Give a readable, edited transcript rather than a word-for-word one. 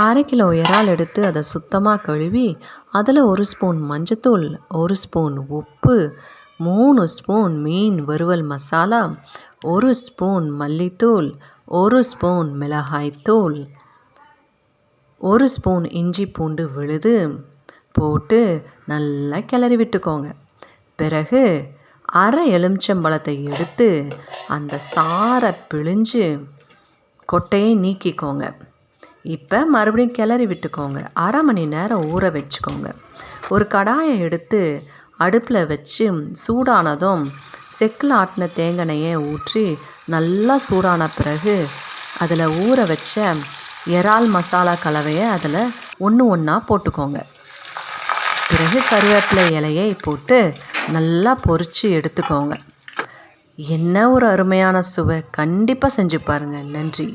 1/2 kilo இறால் எடுத்து அதை சுத்தமாக கழுவி அதில் 1 ஸ்பூன் மஞ்சத்தூள், 1 ஸ்பூன் உப்பு, 3 ஸ்பூன் மீன் வறுவல் மசாலா, 1 ஸ்பூன் மல்லித்தூள், 1 ஸ்பூன் மிளகாய்த்தூள், 1 ஸ்பூன் இஞ்சி பூண்டு விழுது போட்டு நல்லா கிளறி விட்டுக்கோங்க. பிறகு அரை எலுமிச்சம்பழத்தை எடுத்து அந்த சாறை பிழிஞ்சு கொட்டையை நீக்கிக்கோங்க. இப்போ மறுபடியும் கிளறி விட்டுக்கோங்க. அரை மணி நேரம் ஊற வச்சுக்கோங்க. ஒரு கடாயை எடுத்து அடுப்பில் வச்சு சூடானதும் செக்கில் ஆட்டின தேங்காயை ஊற்றி நல்லா சூடான பிறகு அதில் ஊற வச்ச இறால் மசாலா கலவையை அதில் ஒன்று ஒன்றா போட்டுக்கோங்க. பிறகு கருவேப்பிலை இலையை போட்டு நல்லா பொரித்து எடுத்துக்கோங்க. என்ன ஒரு அருமையான சுவை! கண்டிப்பாக செஞ்சு பாருங்கள். நன்றி.